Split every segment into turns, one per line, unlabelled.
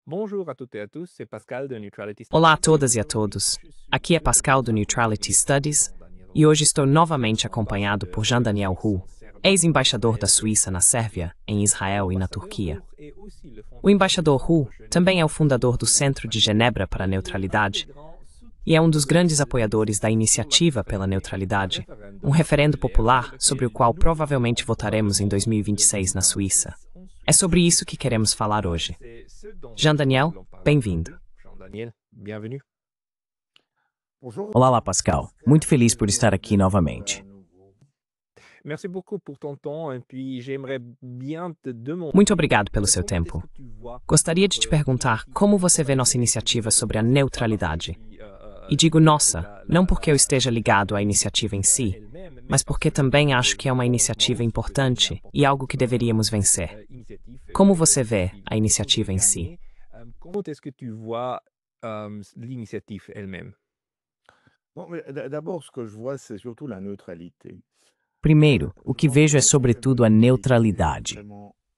Bonjour à toutes et à tous, c'est Pascal de Neutrality
Olá a
Studies.
todas e a todos. Aqui é Pascal do Neutrality Studies e hoje estou novamente acompanhado por Jean-Daniel Hu, ex-embaixador da Suíça na Sérvia, em Israel e na Turquia. O embaixador Hu também é o fundador do Centro de Genebra para a Neutralidade e é um dos grandes apoiadores da Iniciativa pela Neutralidade, um referendo popular sobre o qual provavelmente votaremos em 2026 na Suíça. É sobre isso que queremos falar hoje. Jean-Daniel, bem-vindo.
Jean-Daniel, bienvenue.
Olá, Pascal. Muito feliz por estar aqui novamente.
Merci beaucoup pour ton temps et puis j'aimerais bien te demander.
Muito obrigado pelo seu tempo. Gostaria de te perguntar como você vê nossa iniciativa sobre a neutralidade. E digo nossa, não porque eu esteja ligado à iniciativa em si, mas porque também acho que é uma iniciativa importante e algo que deveríamos vencer. Como você vê a iniciativa em si?
Comment est-ce que tu vois l'initiative elle-même?
Bon, mais d'abord, ce que je vois, c'est surtout la neutralité.
Primeiro, o que vejo é sobretudo a neutralidade.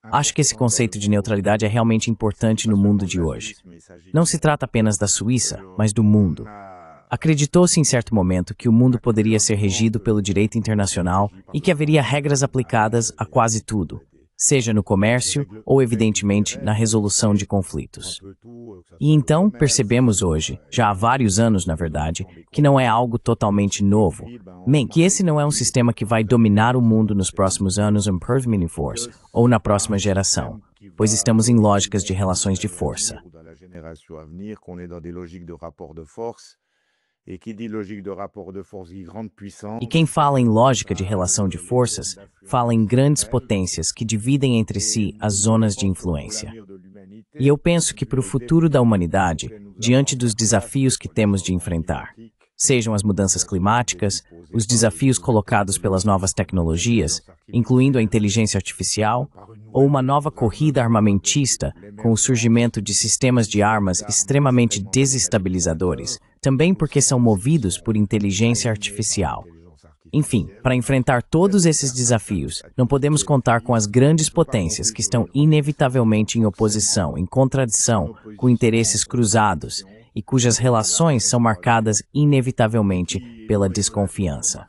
Acho que esse conceito de neutralidade é realmente importante no mundo de hoje. Não se trata apenas da Suíça, mas do mundo. Acreditou-se em certo momento que o mundo poderia ser regido pelo direito internacional e que haveria regras aplicadas a quase tudo, seja no comércio ou, evidentemente, na resolução de conflitos. E então percebemos hoje, já há vários anos na verdade, que não é algo totalmente novo, que esse não é um sistema que vai dominar o mundo nos próximos anos em Permanent Force ou na próxima geração, pois estamos em lógicas de relações de força. E quem fala em lógica de relação de forças, fala em grandes potências que dividem entre si as zonas de influência. E eu penso que para o futuro da humanidade, diante dos desafios que temos de enfrentar, sejam as mudanças climáticas, os desafios colocados pelas novas tecnologias, incluindo a inteligência artificial, ou uma nova corrida armamentista com o surgimento de sistemas de armas extremamente desestabilizadores, também porque são movidos por inteligência artificial. Enfim, para enfrentar todos esses desafios, não podemos contar com as grandes potências que estão inevitavelmente em oposição, em contradição, com interesses cruzados, e cujas relações são marcadas inevitavelmente pela desconfiança.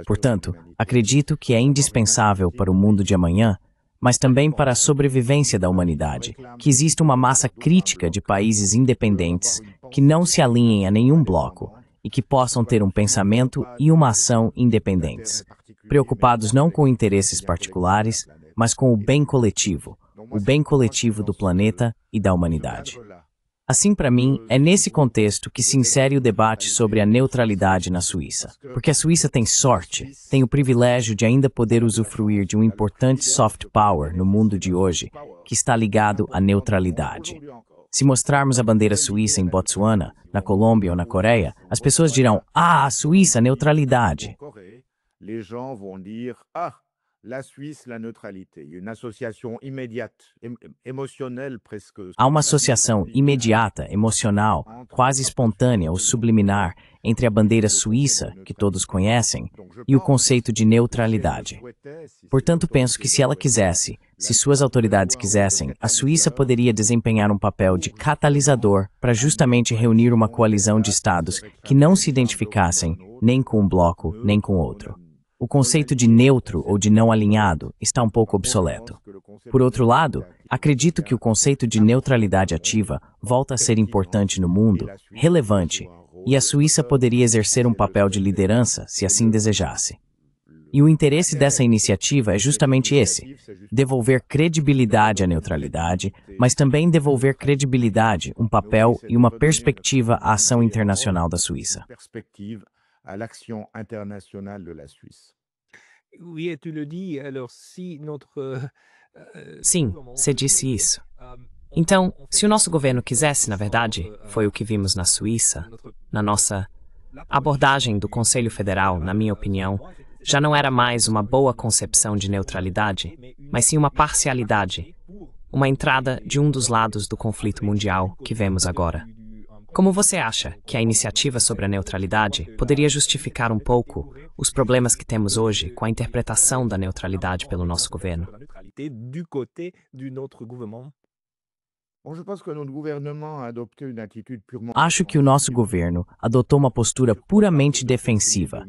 Portanto, acredito que é indispensável para o mundo de amanhã, mas também para a sobrevivência da humanidade, que exista uma massa crítica de países independentes que não se alinhem a nenhum bloco e que possam ter um pensamento e uma ação independentes, preocupados não com interesses particulares, mas com o bem coletivo do planeta e da humanidade. Assim, para mim, é nesse contexto que se insere o debate sobre a neutralidade na Suíça. Porque a Suíça tem sorte, tem o privilégio de ainda poder usufruir de um importante soft power no mundo de hoje, que está ligado à neutralidade. Se mostrarmos a bandeira suíça em Botsuana, na Colômbia ou na Coreia, as pessoas dirão, a Suíça, neutralidade.
La Suisse, la neutralité. Une association immédiate, émotionnelle presque.
Há uma associação imediata, emocional, quase espontânea ou subliminar entre a bandeira suíça, que todos conhecem, e o conceito de neutralidade. Portanto, penso que se ela quisesse, se suas autoridades quisessem, a Suíça poderia desempenhar um papel de catalisador para justamente reunir uma coalizão de estados que não se identificassem nem com um bloco, nem com outro. O conceito de neutro ou de não alinhado está um pouco obsoleto. Por outro lado, acredito que o conceito de neutralidade ativa volta a ser importante no mundo, relevante, e a Suíça poderia exercer um papel de liderança se assim desejasse. E o interesse dessa iniciativa é justamente esse: devolver credibilidade à neutralidade, mas também devolver credibilidade, um papel e uma perspectiva à ação internacional da Suíça.
À l'action internationale de la Suisse.
Oui, et tu le dis, alors si notre
Sim, você disse isso. Então, se o nosso governo quisesse, na verdade, foi o que vimos na Suíça, na nossa abordagem do Conselho Federal, na minha opinião, já não era mais uma boa concepção de neutralidade, mas sim uma parcialidade, uma entrada de um dos lados do conflito mundial que vemos agora. Como você acha que a iniciativa sobre a neutralidade poderia justificar um pouco os problemas que temos hoje com a interpretação da neutralidade pelo nosso governo?
Acho que o nosso governo adotou uma postura puramente defensiva,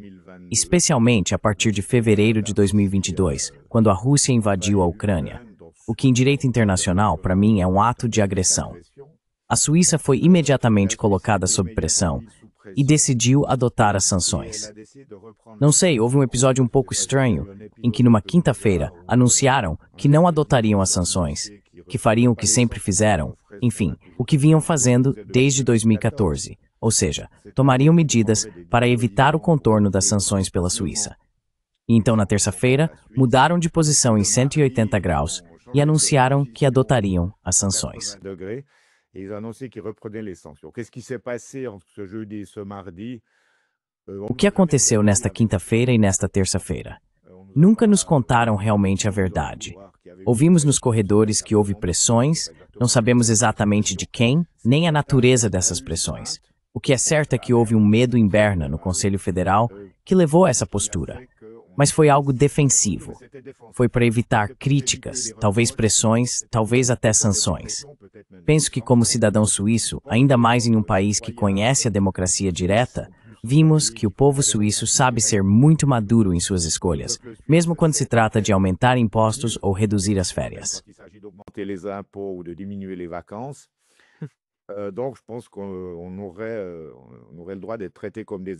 especialmente a partir de fevereiro de 2022, quando a Rússia invadiu a Ucrânia, o que em direito internacional, para mim, é um ato de agressão. A Suíça foi imediatamente colocada sob pressão e decidiu adotar as sanções. Não sei, houve um episódio um pouco estranho, em que numa quinta-feira anunciaram que não adotariam as sanções, que fariam o que sempre fizeram, enfim, o que vinham fazendo desde 2014, ou seja, tomariam medidas para evitar o contorno das sanções pela Suíça. E então, na terça-feira, mudaram de posição em 180 graus e anunciaram que adotariam as sanções.
Et ils ont annoncé qu'ils reprenaient les sanctions. Qu'est-ce qui s'est passé entre ce jeudi e ce mardi?
O que aconteceu nesta quinta-feira e nesta terça-feira? Nunca nos contaram realmente a verdade. Ouvimos nos corredores que houve pressões, não sabemos exatamente de quem, nem a natureza dessas pressões. O que é certo é que houve um medo em Berna, no Conselho Federal, que levou a essa postura. Mas foi algo defensivo. Foi para evitar críticas, talvez pressões, talvez até sanções. Penso que, como cidadão suíço, ainda mais em um país que conhece a democracia direta, vimos que o povo suíço sabe ser muito maduro em suas escolhas, mesmo quando se trata de aumentar impostos ou reduzir as férias.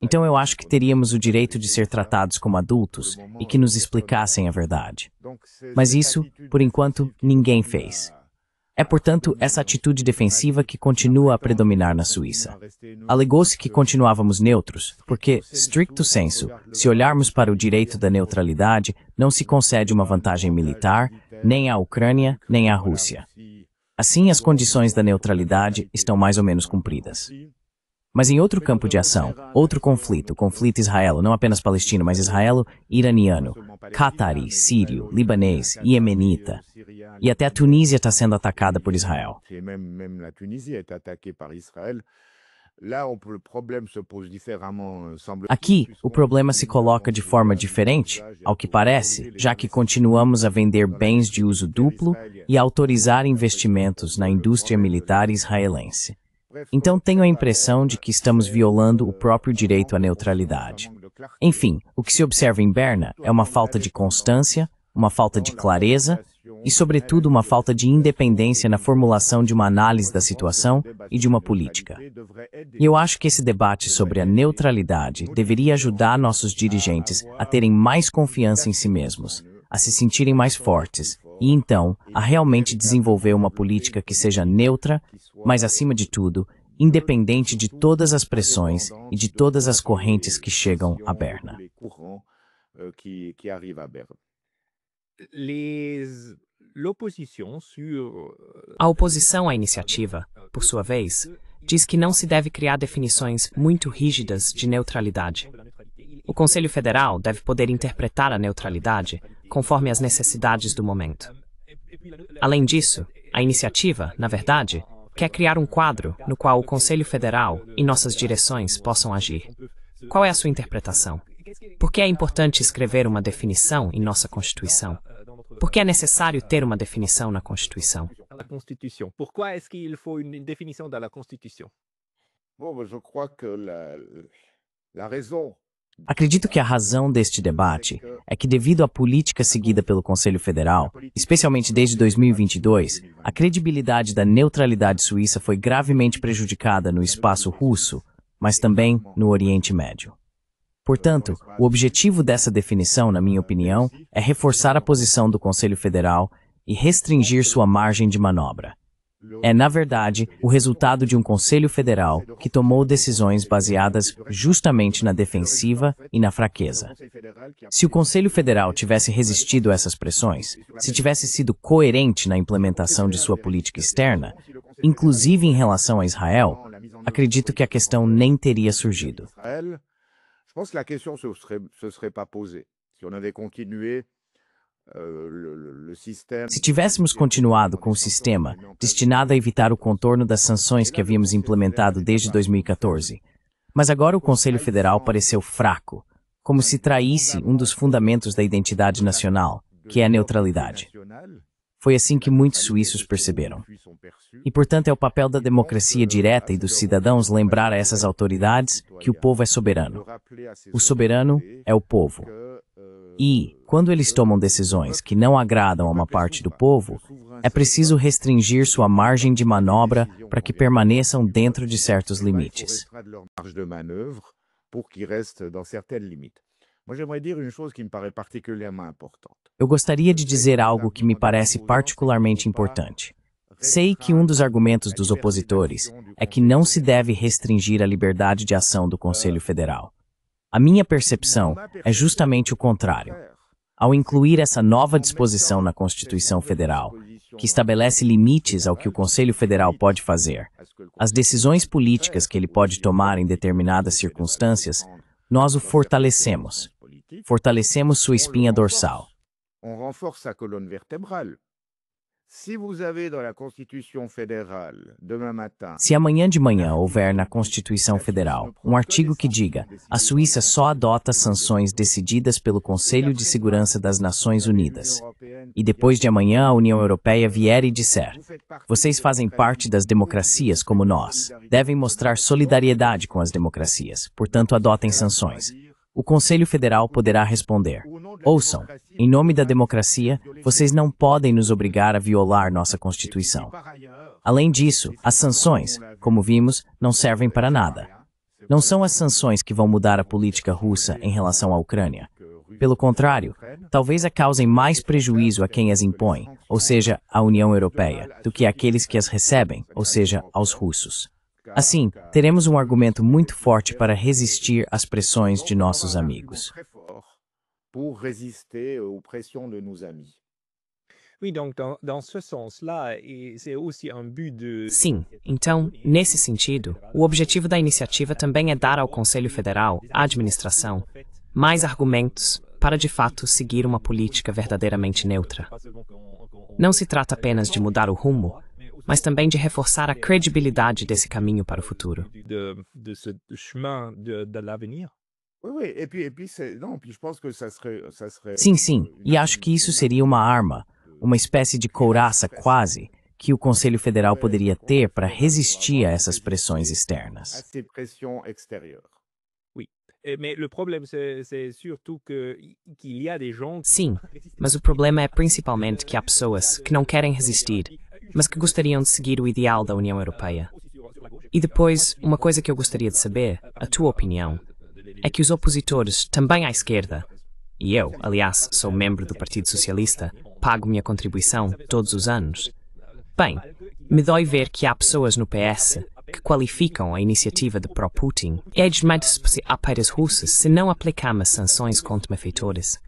Então eu acho que teríamos o direito de ser tratados como adultos e que nos explicassem a verdade. Mas isso, por enquanto, ninguém fez. É, portanto, essa atitude defensiva que continua a predominar na Suíça. Alegou-se que continuávamos neutros, porque, stricto sensu, se olharmos para o direito da neutralidade, não se concede uma vantagem militar, nem à Ucrânia, nem à Rússia. Assim, as condições da neutralidade estão mais ou menos cumpridas. Mas em outro campo de ação, outro conflito, o conflito israelo, não apenas palestino, mas israelo-iraniano, catari, sírio, libanês, iemenita, e até a Tunísia está sendo atacada por Israel. Aqui, o problema se coloca de forma diferente, ao que parece, já que continuamos a vender bens de uso duplo e a autorizar investimentos na indústria militar israelense. Então tenho a impressão de que estamos violando o próprio direito à neutralidade. Enfim, o que se observa em Berna é uma falta de constância, uma falta de clareza e, sobretudo, uma falta de independência na formulação de uma análise da situação e de uma política. E eu acho que esse debate sobre a neutralidade deveria ajudar nossos dirigentes a terem mais confiança em si mesmos, a se sentirem mais fortes e, então, a realmente desenvolver uma política que seja neutra, mas, acima de tudo, independente de todas as pressões e de todas as correntes que chegam a Berna.
A oposição à iniciativa, por sua vez, diz que não se deve criar definições muito rígidas de neutralidade. O Conselho Federal deve poder interpretar a neutralidade conforme as necessidades do momento. Além disso, a iniciativa, na verdade, quer criar um quadro no qual o Conselho Federal e nossas direções possam agir. Qual é a sua interpretação? Por que é importante escrever uma definição em nossa Constituição? Por que é necessário ter uma definição na Constituição?
Por que é que il faut une définition dans la Constitution?
Je crois que la raison.
Acredito que a razão deste debate é que, devido à política seguida pelo Conselho Federal, especialmente desde 2022, a credibilidade da neutralidade suíça foi gravemente prejudicada no espaço russo, mas também no Oriente Médio. Portanto, o objetivo dessa definição, na minha opinião, é reforçar a posição do Conselho Federal e restringir sua margem de manobra. É, na verdade, o resultado de um Conselho Federal que tomou decisões baseadas justamente na defensiva e na fraqueza. Se o Conselho Federal tivesse resistido a essas pressões, se tivesse sido coerente na implementação de sua política externa, inclusive em relação a Israel, acredito que a questão nem teria surgido.
Je pense que la question se serait pas posée si on avait continué
Se tivéssemos continuado com o sistema destinado a evitar o contorno das sanções que havíamos implementado desde 2014, mas agora o Conselho Federal pareceu fraco, como se traísse um dos fundamentos da identidade nacional, que é a neutralidade. Foi assim que muitos suíços perceberam. E, portanto, é o papel da democracia direta e dos cidadãos lembrar a essas autoridades que o povo é soberano. O soberano é o povo. E, quando eles tomam decisões que não agradam a uma parte do povo, é preciso restringir sua margem de manobra para que permaneçam dentro de certos limites. Eu gostaria de dizer algo que me parece particularmente importante. Sei que um dos argumentos dos opositores é que não se deve restringir a liberdade de ação do Conselho Federal. A minha percepção é justamente o contrário. Ao incluir essa nova disposição na Constituição Federal, que estabelece limites ao que o Conselho Federal pode fazer, as decisões políticas que ele pode tomar em determinadas circunstâncias, nós o fortalecemos. Fortalecemos sua espinha dorsal. Se amanhã de manhã houver na Constituição Federal um artigo que diga a Suíça só adota sanções decididas pelo Conselho de Segurança das Nações Unidas, e depois de amanhã a União Europeia vier e disser, vocês fazem parte das democracias como nós, devem mostrar solidariedade com as democracias, portanto adotem sanções. O Conselho Federal poderá responder, ouçam, em nome da democracia, vocês não podem nos obrigar a violar nossa Constituição. Além disso, as sanções, como vimos, não servem para nada. Não são as sanções que vão mudar a política russa em relação à Ucrânia. Pelo contrário, talvez causem mais prejuízo a quem as impõe, ou seja, à União Europeia, do que àqueles que as recebem, ou seja, aos russos. Assim, teremos um argumento muito forte para resistir às pressões de nossos amigos.
Sim, então, nesse sentido, o objetivo da iniciativa também é dar ao Conselho Federal, à administração, mais argumentos para de fato seguir uma política verdadeiramente neutra. Não se trata apenas de mudar o rumo, mas também de reforçar a credibilidade desse caminho para o futuro.
Sim, e acho que isso seria uma arma, uma espécie de couraça quase, que o Conselho Federal poderia ter para resistir a essas pressões externas.
Sim, mas o problema é principalmente que há pessoas que não querem resistir, mas que gostariam de seguir o ideal da União Europeia. E depois, uma coisa que eu gostaria de saber, a tua opinião, é que os opositores, também à esquerda, e eu, aliás, sou membro do Partido Socialista, pago minha contribuição todos os anos. Bem, me dói ver que há pessoas no PS que qualificam a iniciativa de pró-Putin e é desmede-se para as russas se não aplicarmos sanções contra malfeitores.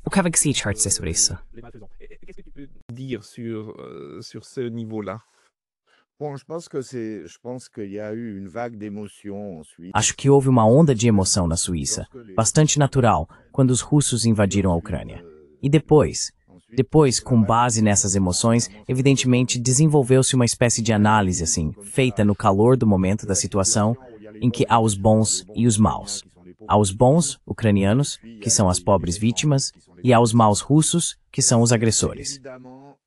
O que é que se dizer sobre isso?
Acho que houve uma onda de emoção na Suíça, bastante natural, quando os russos invadiram a Ucrânia. E depois, com base nessas emoções, evidentemente desenvolveu-se uma espécie de análise, feita no calor do momento da situação, em que há os bons e os maus. Há os bons ucranianos, que são as pobres vítimas, e há os maus russos, que são os agressores.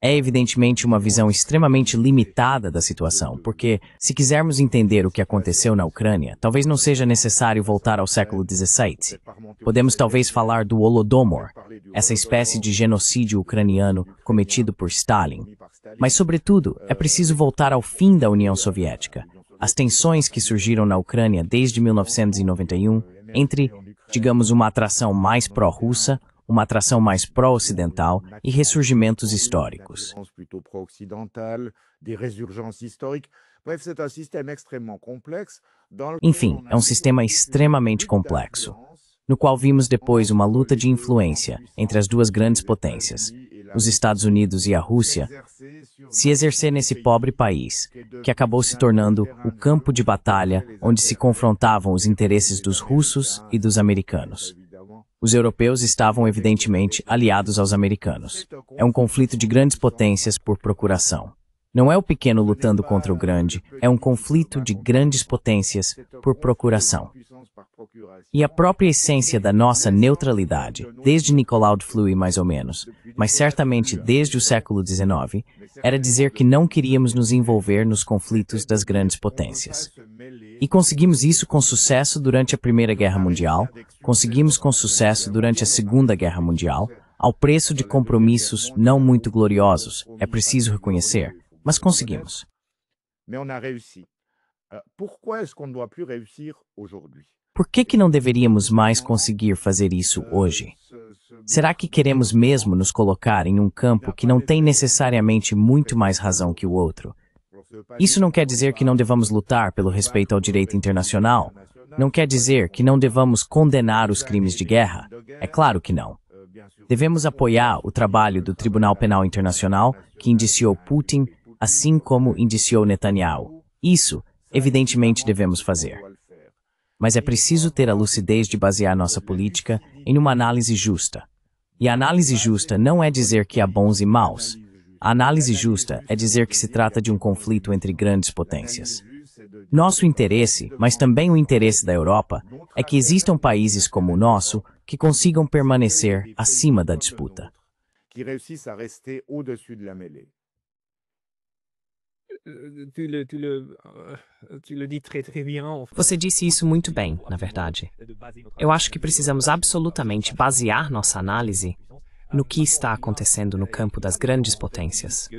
É evidentemente uma visão extremamente limitada da situação, porque, se quisermos entender o que aconteceu na Ucrânia, talvez não seja necessário voltar ao século XVII. Podemos talvez falar do Holodomor, essa espécie de genocídio ucraniano cometido por Stalin. Mas, sobretudo, é preciso voltar ao fim da União Soviética, as tensões que surgiram na Ucrânia desde 1991, entre, digamos, uma atração mais pró-russa, uma atração mais pró-ocidental e ressurgimentos históricos. Enfim, é um sistema extremamente complexo, no qual vimos depois uma luta de influência entre as duas grandes potências, os Estados Unidos e a Rússia, se exercer nesse pobre país, que acabou se tornando o campo de batalha onde se confrontavam os interesses dos russos e dos americanos. Os europeus estavam evidentemente aliados aos americanos. É um conflito de grandes potências por procuração. Não é o pequeno lutando contra o grande, é um conflito de grandes potências por procuração. E a própria essência da nossa neutralidade, desde Nicolau de Fleury mais ou menos, mas certamente desde o século XIX, era dizer que não queríamos nos envolver nos conflitos das grandes potências. E conseguimos isso com sucesso durante a Primeira Guerra Mundial, conseguimos com sucesso durante a Segunda Guerra Mundial, ao preço de compromissos não muito gloriosos, é preciso reconhecer, mas conseguimos.
Mais on a réussi. Pourquoi est-ce qu'on ne doit plus réussir aujourd'hui?
Por que não deveríamos mais conseguir fazer isso hoje? Será que queremos mesmo nos colocar em um campo que não tem necessariamente muito mais razão que o outro? Isso não quer dizer que não devamos lutar pelo respeito ao direito internacional. Não quer dizer que não devamos condenar os crimes de guerra. É claro que não. Devemos apoiar o trabalho do Tribunal Penal Internacional, que indiciou Putin, assim como indiciou Netanyahu. Isso, evidentemente, devemos fazer. Mas é preciso ter a lucidez de basear nossa política em uma análise justa. E a análise justa não é dizer que há bons e maus. A análise justa é dizer que se trata de um conflito entre grandes potências. Nosso interesse, mas também o interesse da Europa, é que existam países como o nosso que consigam permanecer acima da disputa.
Qui réussissent à rester au-dessus de la mêlée.
Tu le dis très bien.
Você disse isso muito bem, na verdade. Eu acho que precisamos absolutamente basear nossa análise no que está acontecendo no campo das grandes potências.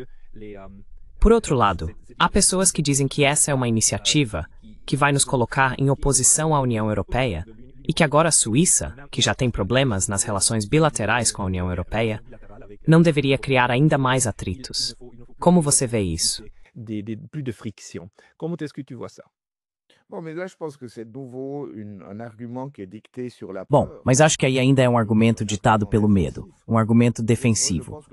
Por outro lado, há pessoas que dizem que essa é uma iniciativa que vai nos colocar em oposição à União Europeia e que agora a Suíça, que já tem problemas nas relações bilaterais com a União Europeia, não deveria criar ainda mais atritos. Como você vê isso?
Plus de friction. Comment est-ce que tu vois ça?
Bon, mais là, je pense que c'est de nouveau un argument qui est dicté sur la
Bom,
peur.
mas acho que aí ainda é um argumento ditado pelo medo, um argumento defensivo.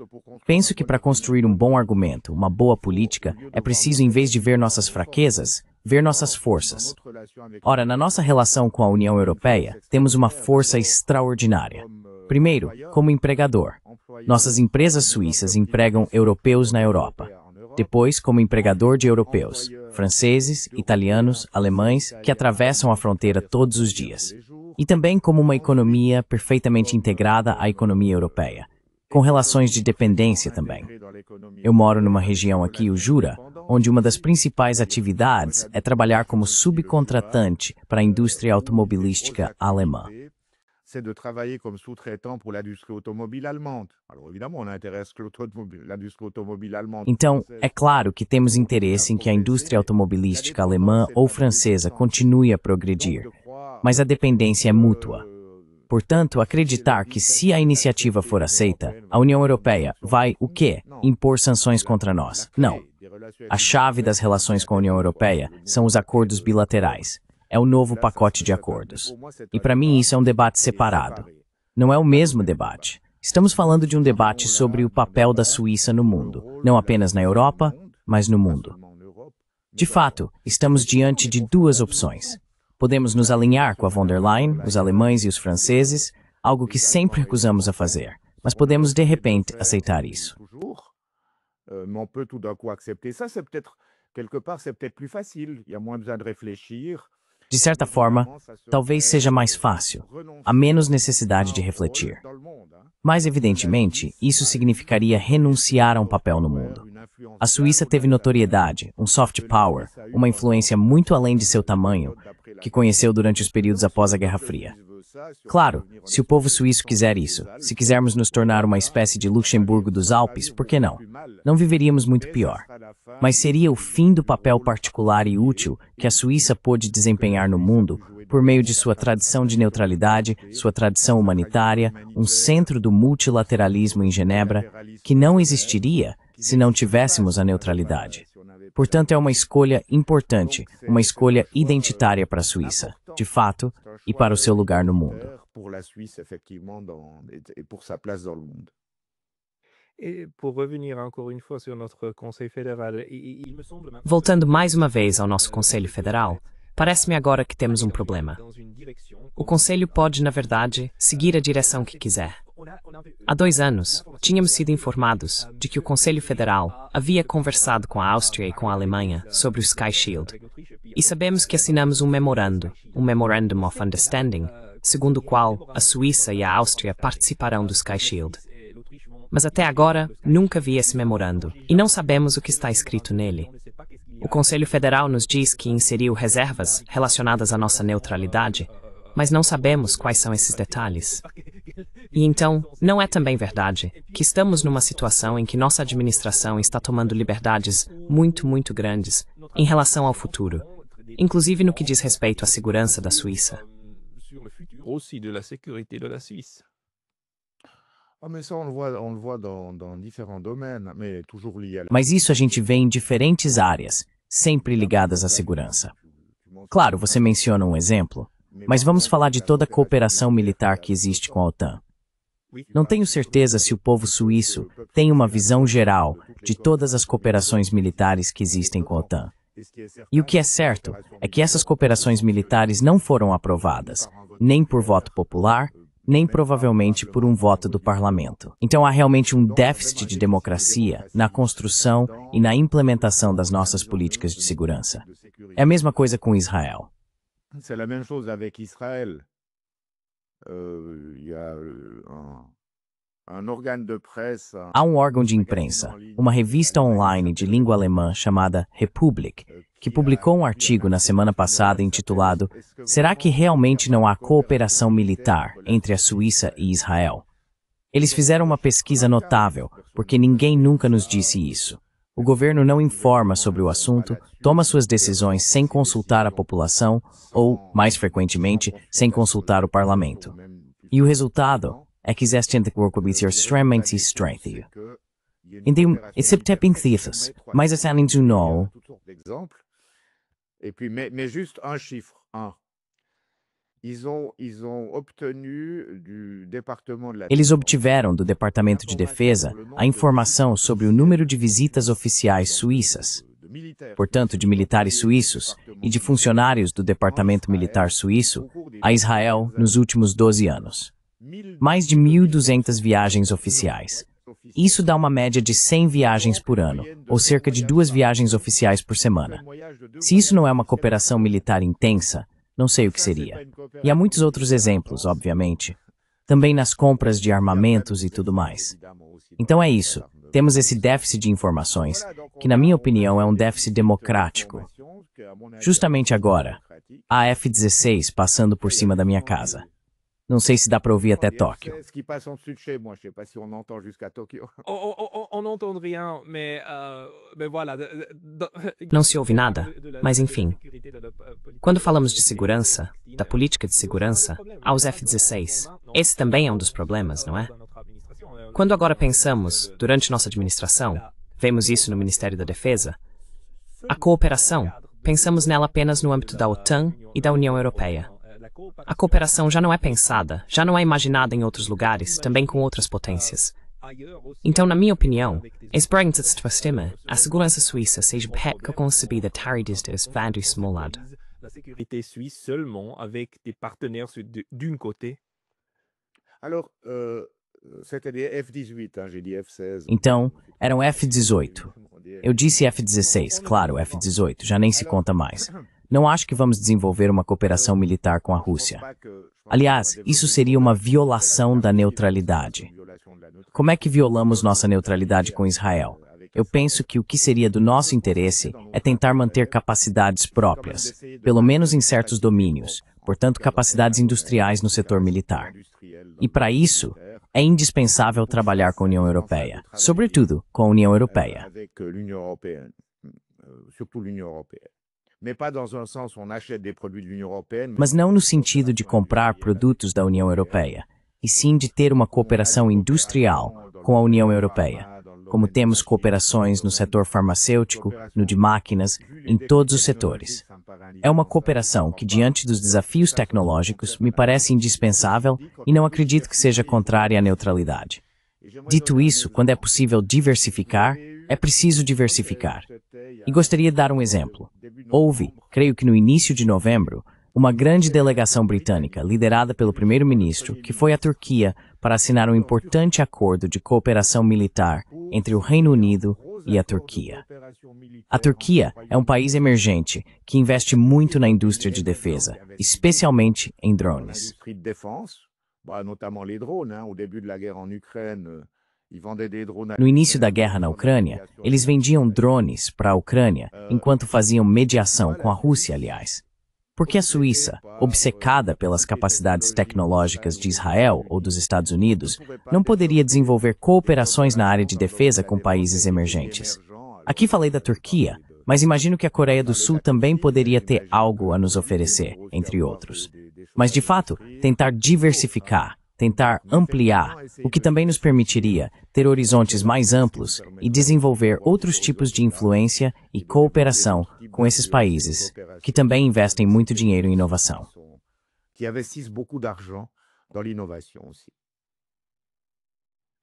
Penso que para construir um bom argumento, uma boa política, é preciso, em vez de ver nossas fraquezas, ver nossas forças. Ora, na nossa relação com a União Europeia, temos uma força extraordinária. Primeiro, como empregador. Nossas empresas suíças empregam europeus na Europa. Depois, como empregador de europeus, franceses, italianos, alemães, que atravessam a fronteira todos os dias. E também como uma economia perfeitamente integrada à economia europeia, com relações de dependência também. Eu moro numa região aqui, o Jura, onde uma das principais atividades é trabalhar como subcontratante para a indústria automobilística alemã.
C'est de travailler comme sous-traitant pour l'industrie automobile allemande. Alors évidemment, on a intérêt à ce que l'industrie automobile allemande.
Então, é claro que temos interesse em que a indústria automobilística alemã ou francesa continue a progredir, mas a dependência é mútua. Portanto, acreditar que se a iniciativa for aceita, a União Europeia vai, o quê? Impor sanções contra nós. Não. A chave das relações com a União Europeia são os acordos bilaterais. É o novo pacote de acordos. E para mim isso é um debate separado. Não é o mesmo debate. Estamos falando de um debate sobre o papel da Suíça no mundo, não apenas na Europa, mas no mundo. De fato, estamos diante de duas opções. Podemos nos alinhar com a von der Leyen, os alemães e os franceses, algo que sempre recusamos a fazer, mas podemos de repente aceitar isso.
Mais on peut tout d'un coup accepter ça, c'est peut-être quelque part c'est peut-être plus facile, il y a moins besoin de réfléchir.
De certa forma, talvez seja mais fácil, há menos necessidade de refletir. Mas, evidentemente, isso significaria renunciar a um papel no mundo. A Suíça teve notoriedade, um soft power, uma influência muito além de seu tamanho, que conheceu durante os períodos após a Guerra Fria. Claro, se o povo suíço quiser isso, se quisermos nos tornar uma espécie de Luxemburgo dos Alpes, por que não? Não viveríamos muito pior. Mas seria o fim do papel particular e útil que a Suíça pôde desempenhar no mundo por meio de sua tradição de neutralidade, sua tradição humanitária, um centro do multilateralismo em Genebra, que não existiria se não tivéssemos a neutralidade. Portanto, é uma escolha importante, uma escolha identitária para a Suíça, de fato, e para o seu lugar no mundo.
Voltando mais uma vez ao nosso Conselho Federal, Parece-me agora que temos um problema. O Conselho pode, na verdade, seguir a direção que quiser. Há 2 anos, tínhamos sido informados de que o Conselho Federal havia conversado com a Áustria e com a Alemanha sobre o Sky Shield. E sabemos que assinamos um Memorandum of Understanding, segundo o qual a Suíça e a Áustria participarão do Sky Shield. Mas até agora, nunca vi esse memorando, e não sabemos o que está escrito nele. O Conselho Federal nos diz que inseriu reservas relacionadas à nossa neutralidade, mas não sabemos quais são esses detalhes. E então, não é também verdade que estamos numa situação em que nossa administração está tomando liberdades muito grandes em relação ao futuro, inclusive no que diz respeito à segurança da Suíça.
Mas isso a gente vê em diferentes áreas, sempre ligadas à segurança. Claro, você menciona um exemplo, mas vamos falar de toda a cooperação militar que existe com a OTAN. Não tenho certeza se o povo suíço tem uma visão geral de todas as cooperações militares que existem com a OTAN. E o que é certo é que essas cooperações militares não foram aprovadas, nem por voto popular, nem provavelmente por um voto do parlamento. Então há realmente um déficit de democracia na construção e na implementação das nossas políticas de segurança. É a mesma coisa com Israel.
C'est la même chose avec Israël. Il y a un organe de presse.
Há um órgão de imprensa, uma revista online de língua alemã chamada Republik, que publicou um artigo na semana passada intitulado "Será que realmente não há cooperação militar entre a Suíça e Israel?" Eles fizeram uma pesquisa notável, porque ninguém nunca nos disse isso. O governo não informa sobre o assunto, toma suas decisões sem consultar a população ou, mais frequentemente, sem consultar o parlamento. E o resultado é que existem extremamente estranhos. Então, esse tipo de coisas, mas a sanin do não.
Et puis, mais juste un chiffre,
Eles obtiveram do Departamento de Defesa a informação sobre o número de visitas oficiais suíças, portanto de militares suíços e de funcionários do Departamento Militar Suíço a Israel nos últimos 12 anos. Mais de 1.200 viagens oficiais. Isso dá uma média de 100 viagens por ano, ou cerca de 2 viagens oficiais por semana. Se isso não é uma cooperação militar intensa, não sei o que seria. E há muitos outros exemplos, obviamente. Também nas compras de armamentos e tudo mais. Então é isso. Temos esse déficit de informações, que na minha opinião é um déficit democrático. Justamente agora, a F-16 passando por cima da minha casa. Não sei se dá para ouvir até Tóquio.
Não se ouve nada, mas enfim. Quando falamos de segurança, da política de segurança, aos F-16, esse também é um dos problemas, não é? Quando agora pensamos, durante nossa administração, vemos isso no Ministério da Defesa, a cooperação, pensamos nela apenas no âmbito da OTAN e da União Europeia. A cooperação já não é pensada, já não é imaginada em outros lugares, também com outras potências. Então, na minha opinião, esperamos a segurança suíça seja concebida desde vários lado.
La sécurité suisse seulement avec des partenaires d'un côté.
Alors, c'était des F-18, j'ai dit F-16.
Então, eram F-18. Eu disse F-16, claro, F-18, já nem se conta mais. Não acho que vamos desenvolver uma cooperação militar com a Rússia. Aliás, isso seria uma violação da neutralidade. Como é que violamos nossa neutralidade com Israel? Eu penso que o que seria do nosso interesse é tentar manter capacidades próprias, pelo menos em certos domínios, portanto capacidades industriais no setor militar. E para isso, é indispensável trabalhar com a União Europeia, sobretudo com a União Europeia. Mas não no sentido de comprar produtos da União Europeia, e sim de ter uma cooperação industrial com a União Europeia, como temos cooperações no setor farmacêutico, no de máquinas, em todos os setores. É uma cooperação que, diante dos desafios tecnológicos, me parece indispensável e não acredito que seja contrária à neutralidade. Dito isso, quando é possível diversificar, é preciso diversificar. E gostaria de dar um exemplo. Houve, creio que no início de novembro, uma grande delegação britânica, liderada pelo primeiro-ministro, que foi à Turquia para assinar um importante acordo de cooperação militar entre o Reino Unido e a Turquia. A Turquia é um país emergente que investe muito na indústria de defesa, especialmente em drones. No início da guerra na Ucrânia, eles vendiam drones para a Ucrânia enquanto faziam mediação com a Rússia, aliás. Porque a Suíça, obcecada pelas capacidades tecnológicas de Israel ou dos Estados Unidos, não poderia desenvolver cooperações na área de defesa com países emergentes. Aqui falei da Turquia, mas imagino que a Coreia do Sul também poderia ter algo a nos oferecer, entre outros. Mas, de fato, tentar diversificar, tentar ampliar, o que também nos permitiria ter horizontes mais amplos e desenvolver outros tipos de influência e cooperação com esses países, que também investem muito dinheiro em inovação.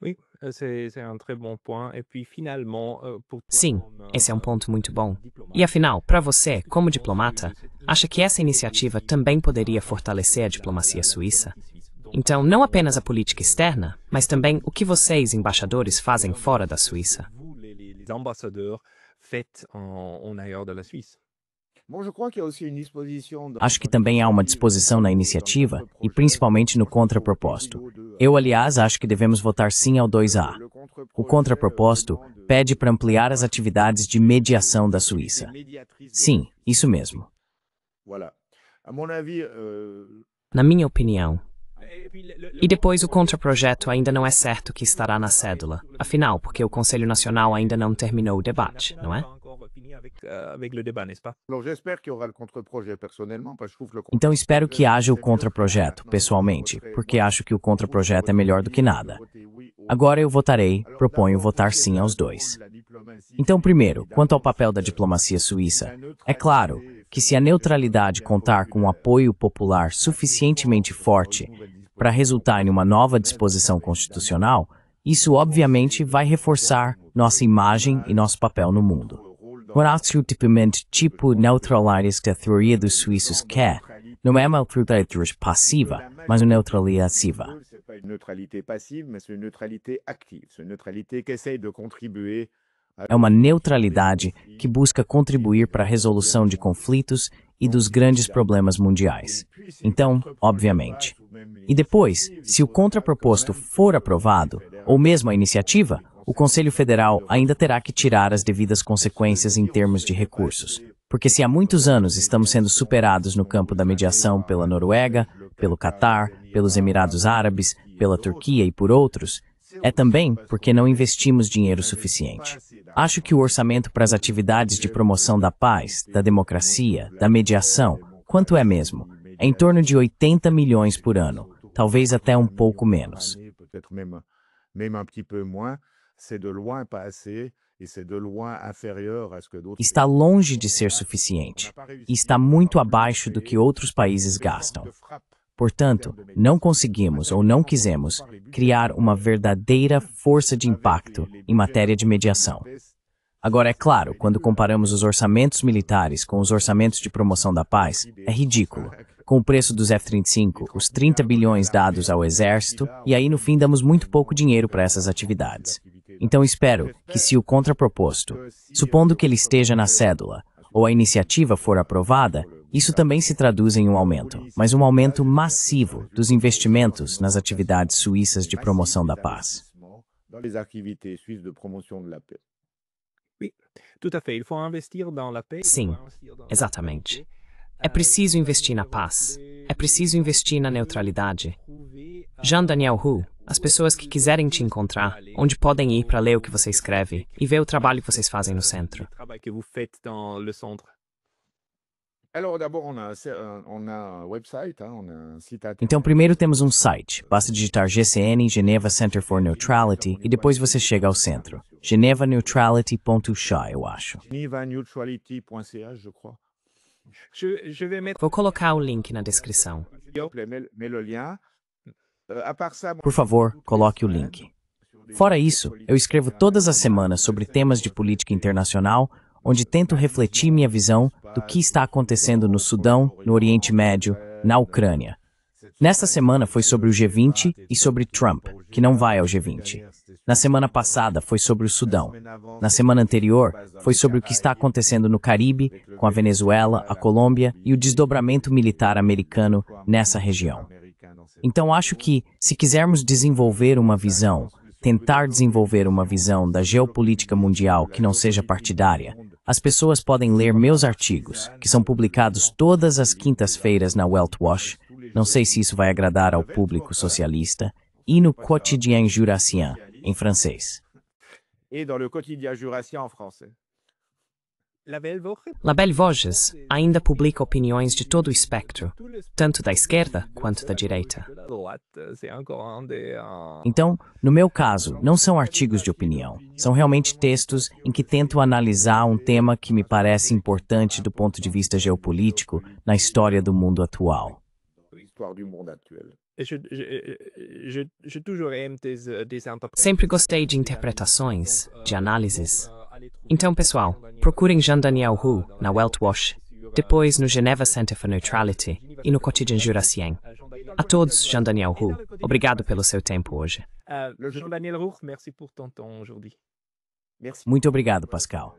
Oui, c'est un très bon point. Et puis finalement, pour toi,
Sim, esse é um ponto muito bom. E afinal, para você, como diplomata, acha que essa iniciativa também poderia fortalecer a diplomacia suíça? Então, não apenas a política externa, mas também o que vocês, embaixadores, fazem fora da Suíça.
les ambassadeurs faites en ailleurs de la Suisse.
Acho que também há uma disposição na iniciativa e principalmente no contraproposto. Eu, aliás, acho que devemos votar sim ao 2A. O contraproposto pede para ampliar as atividades de mediação da Suíça. Sim, isso mesmo.
Na minha opinião. E depois o contraprojeto ainda não é certo que estará na cédula. Afinal, porque o Conselho Nacional ainda não terminou o debate, não é?
Então espero que haja o contraprojeto, pessoalmente, porque acho que o contraprojeto é melhor do que nada. Agora eu votarei, proponho votar sim aos dois. Então, primeiro, quanto ao papel da diplomacia suíça, é claro que se a neutralidade contar com um apoio popular suficientemente forte para resultar em uma nova disposição constitucional, isso obviamente vai reforçar nossa imagem e nosso papel no mundo. O tipo neutralidade que a teoria dos suíços quer não é uma neutralidade passiva, mas uma neutralidade ativa. É uma neutralidade que busca contribuir para a resolução de conflitos e dos grandes problemas mundiais. Então, obviamente. E depois, se o contraproposto for aprovado, ou mesmo a iniciativa, o Conselho Federal ainda terá que tirar as devidas consequências em termos de recursos. Porque se há muitos anos estamos sendo superados no campo da mediação pela Noruega, pelo Catar, pelos Emirados Árabes, pela Turquia e por outros, é também porque não investimos dinheiro suficiente. Acho que o orçamento para as atividades de promoção da paz, da democracia, da mediação, quanto é mesmo? É em torno de 80 milhões por ano, talvez até um pouco menos. Está longe de ser suficiente e está muito abaixo do que outros países gastam. Portanto, não conseguimos ou não quisemos criar uma verdadeira força de impacto em matéria de mediação. Agora, é claro, quando comparamos os orçamentos militares com os orçamentos de promoção da paz, é ridículo. Com o preço dos F-35, os 30 bilhões dados ao Exército, e aí no fim damos muito pouco dinheiro para essas atividades. Então espero que se o contraproposto, supondo que ele esteja na cédula, ou a iniciativa for aprovada, isso também se traduz em um aumento, mas um aumento massivo dos investimentos nas atividades suíças de promoção da paz.
Sim, exatamente. É preciso investir na paz. É preciso investir na neutralidade. Jean Daniel Hu, as pessoas que quiserem te encontrar, onde podem ir para ler o que você escreve e ver o trabalho que vocês fazem no centro?
Então, primeiro temos um site. Basta digitar GCN, Geneva Center for Neutrality, e depois você chega ao centro. genevaneutrality.cha, eu acho.
Vou colocar o link na descrição.
Por favor, coloque o link. Fora isso, eu escrevo todas as semanas sobre temas de política internacional, onde tento refletir minha visão do que está acontecendo no Sudão, no Oriente Médio, na Ucrânia. Nesta semana foi sobre o G20 e sobre Trump, que não vai ao G20. Na semana passada foi sobre o Sudão. Na semana anterior foi sobre o que está acontecendo no Caribe, com a Venezuela, a Colômbia e o desdobramento militar americano nessa região. Então acho que, se quisermos desenvolver uma visão, tentar desenvolver uma visão da geopolítica mundial que não seja partidária, as pessoas podem ler meus artigos, que são publicados todas as quintas-feiras na Welt Watch, não sei se isso vai agradar ao público socialista, e no Quotidien Jurassien, em francês.
Et dans le quotidien jurassien en français.
La Belle Voges ainda publica opiniões de todo o espectro, tanto da esquerda quanto da direita.
Então, no meu caso, não são artigos de opinião. São realmente textos em que tento analisar um tema que me parece importante do ponto de vista geopolítico na história do mundo atual.
Sempre gostei de interpretações, de análises. Então, pessoal, procurem Jean-Daniel Hu na Welt Watch, depois no Geneva Center for Neutrality e no Quotidien Jurassien. A todos, Jean-Daniel Hu, obrigado pelo seu tempo hoje.
Jean-Daniel Roux, merci pour ton temps aujourd'hui.
Muito obrigado, Pascal.